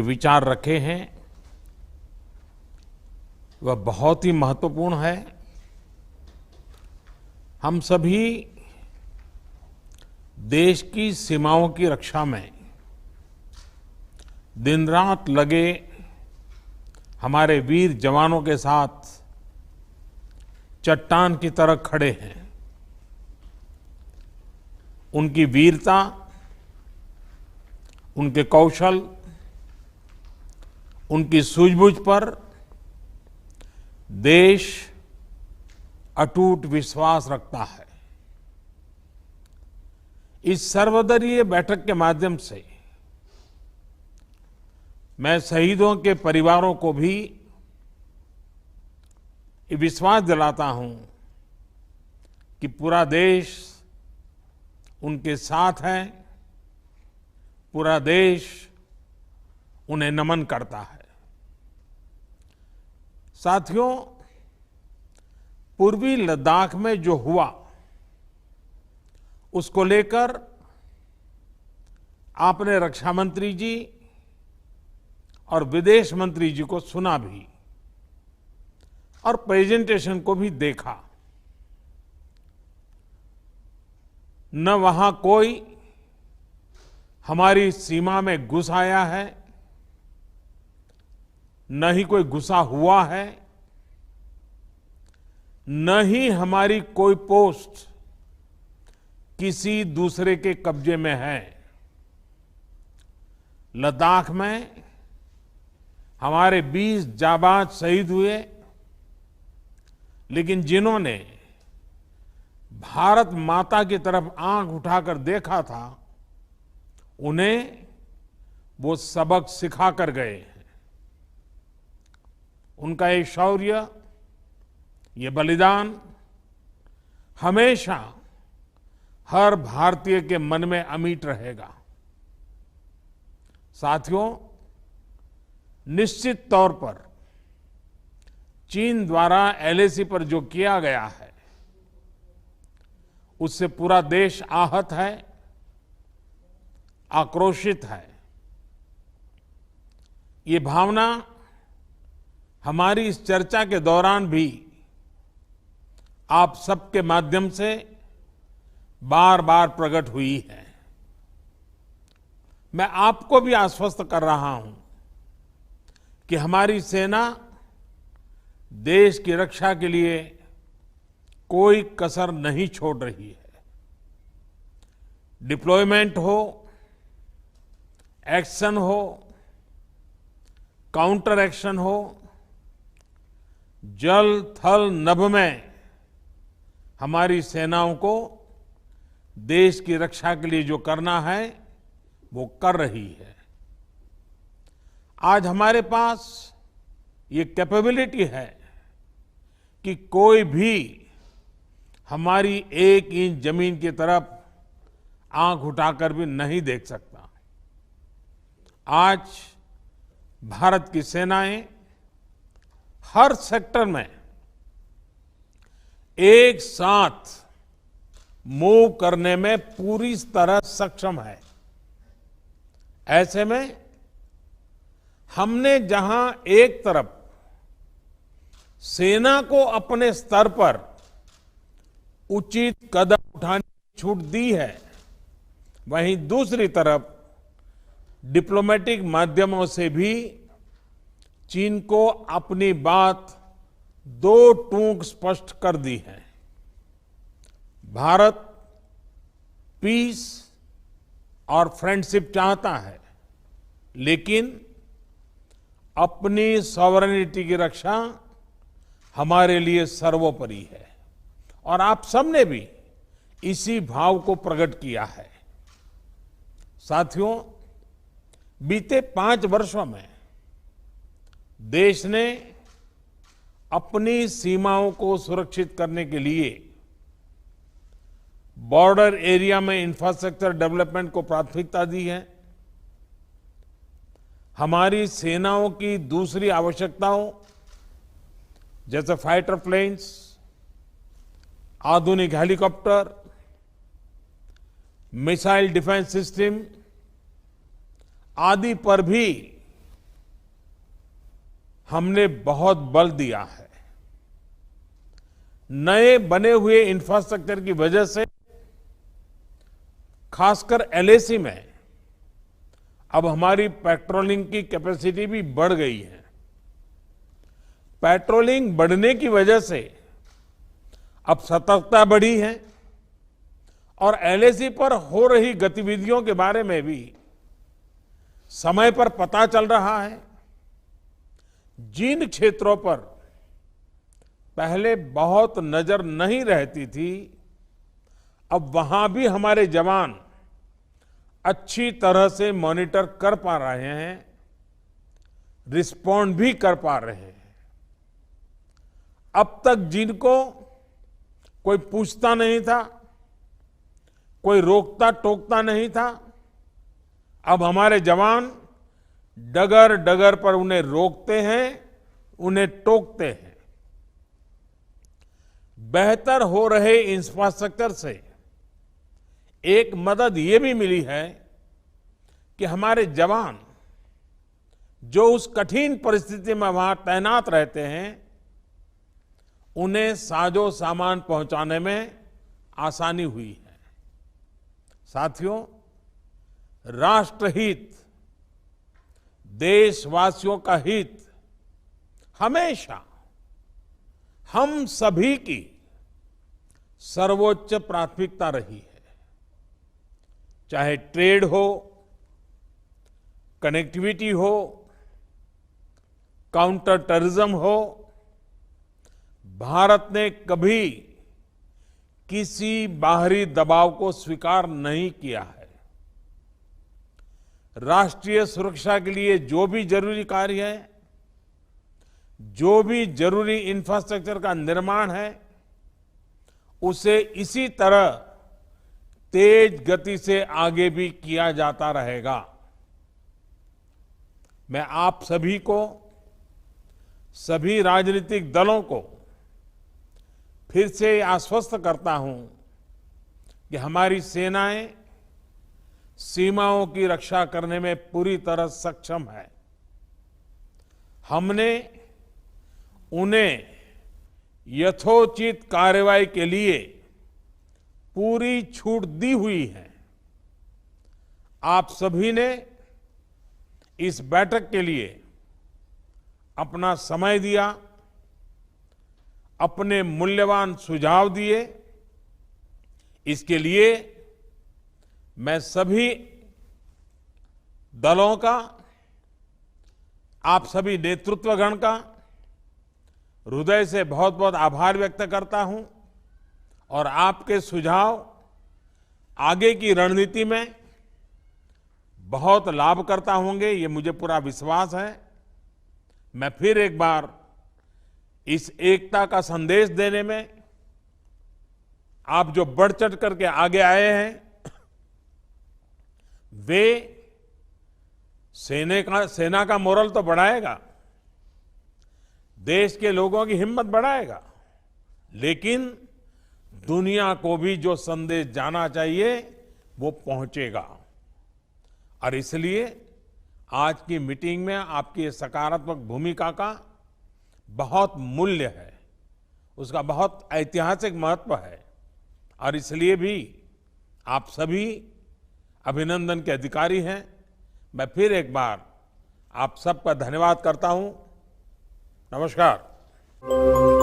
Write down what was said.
विचार रखे हैं वह बहुत ही महत्वपूर्ण है। हम सभी देश की सीमाओं की रक्षा में दिन रात लगे हमारे वीर जवानों के साथ चट्टान की तरह खड़े हैं। उनकी वीरता, उनके कौशल, उनकी सूझबूझ पर देश अटूट विश्वास रखता है। इस सर्वदलीय बैठक के माध्यम से मैं शहीदों के परिवारों को भी ये विश्वास दिलाता हूं कि पूरा देश उनके साथ है, पूरा देश उन्हें नमन करता है। साथियों, पूर्वी लद्दाख में जो हुआ उसको लेकर आपने रक्षा मंत्री जी और विदेश मंत्री जी को सुना भी और प्रेजेंटेशन को भी देखा। न वहां कोई हमारी सीमा में घुस आया है, न ही कोई घुसा हुआ है, न ही हमारी कोई पोस्ट किसी दूसरे के कब्जे में है। लद्दाख में हमारे 20 जाबाज शहीद हुए, लेकिन जिन्होंने भारत माता की तरफ आंख उठाकर देखा था, उन्हें वो सबक सिखा कर गए हैं। उनका ये शौर्य, ये बलिदान हमेशा हर भारतीय के मन में अमिट रहेगा। साथियों, निश्चित तौर पर चीन द्वारा एलएसी पर जो किया गया है उससे पूरा देश आहत है, आक्रोशित है। ये भावना हमारी इस चर्चा के दौरान भी आप सबके माध्यम से बार बार प्रकट हुई है। मैं आपको भी आश्वस्त कर रहा हूं कि हमारी सेना देश की रक्षा के लिए कोई कसर नहीं छोड़ रही है। डिप्लॉयमेंट हो, एक्शन हो, काउंटर एक्शन हो, जल थल नभ में हमारी सेनाओं को देश की रक्षा के लिए जो करना है वो कर रही है। आज हमारे पास ये कैपेबिलिटी है कि कोई भी हमारी 1 इंच जमीन की तरफ आंख उठाकर भी नहीं देख सकता। आज भारत की सेनाएं हर सेक्टर में एक साथ मूव करने में पूरी तरह सक्षम है। ऐसे में हमने जहां एक तरफ सेना को अपने स्तर पर उचित कदम उठाने की छूट दी है, वहीं दूसरी तरफ डिप्लोमेटिक माध्यमों से भी चीन को अपनी बात दो टूक स्पष्ट कर दी है। भारत पीस और फ्रेंडशिप चाहता है, लेकिन अपनी सॉवरेनिटी की रक्षा हमारे लिए सर्वोपरि है और आप सबने भी इसी भाव को प्रकट किया है। साथियों, बीते 5 वर्षों में देश ने अपनी सीमाओं को सुरक्षित करने के लिए बॉर्डर एरिया में इंफ्रास्ट्रक्चर डेवलपमेंट को प्राथमिकता दी है। हमारी सेनाओं की दूसरी आवश्यकताओं जैसे फाइटर प्लेन्स, आधुनिक हेलीकॉप्टर, मिसाइल डिफेंस सिस्टम आदि पर भी हमने बहुत बल दिया है। नए बने हुए इंफ्रास्ट्रक्चर की वजह से खासकर एलएसी में अब हमारी पेट्रोलिंग की कैपेसिटी भी बढ़ गई है। पेट्रोलिंग बढ़ने की वजह से अब सतर्कता बढ़ी है और एलएसी पर हो रही गतिविधियों के बारे में भी समय पर पता चल रहा है। जिन क्षेत्रों पर पहले बहुत नजर नहीं रहती थी, अब वहां भी हमारे जवान अच्छी तरह से मॉनिटर कर पा रहे हैं, रिस्पॉन्ड भी कर पा रहे हैं। अब तक जिनको कोई पूछता नहीं था, कोई रोकता टोकता नहीं था, अब हमारे जवान डगर डगर पर उन्हें रोकते हैं, उन्हें टोकते हैं। बेहतर हो रहे इंफ्रास्ट्रक्चर से एक मदद ये भी मिली है कि हमारे जवान जो उस कठिन परिस्थिति में वहां तैनात रहते हैं, उन्हें साजो सामान पहुंचाने में आसानी हुई है। साथियों, राष्ट्रहित, देशवासियों का हित हमेशा हम सभी की सर्वोच्च प्राथमिकता रही है। चाहे ट्रेड हो, कनेक्टिविटी हो, काउंटर टेररिज्म हो, भारत ने कभी किसी बाहरी दबाव को स्वीकार नहीं किया है। राष्ट्रीय सुरक्षा के लिए जो भी जरूरी कार्य है, जो भी जरूरी इंफ्रास्ट्रक्चर का निर्माण है, उसे इसी तरह तेज गति से आगे भी किया जाता रहेगा। मैं आप सभी को, सभी राजनीतिक दलों को फिर से आश्वस्त करता हूं कि हमारी सेनाएं सीमाओं की रक्षा करने में पूरी तरह सक्षम है। हमने उन्हें यथोचित कार्रवाई के लिए पूरी छूट दी हुई है। आप सभी ने इस बैठक के लिए अपना समय दिया, अपने मूल्यवान सुझाव दिए। इसके लिए मैं सभी दलों का, आप सभी नेतृत्वगण का हृदय से बहुत बहुत आभार व्यक्त करता हूं और आपके सुझाव आगे की रणनीति में बहुत लाभकर्ता होंगे, ये मुझे पूरा विश्वास है। मैं फिर एक बार इस एकता का संदेश देने में आप जो बढ़ चढ़ करके आगे आए हैं, वे सेना का मोरल तो बढ़ाएगा, देश के लोगों की हिम्मत बढ़ाएगा, लेकिन दुनिया को भी जो संदेश जाना चाहिए वो पहुंचेगा। और इसलिए आज की मीटिंग में आपकी सकारात्मक भूमिका का बहुत मूल्य है, उसका बहुत ऐतिहासिक महत्व है। और इसलिए भी आप सभी अभिनंदन के अधिकारी हैं। मैं फिर एक बार आप सबका धन्यवाद करता हूं। नमस्कार।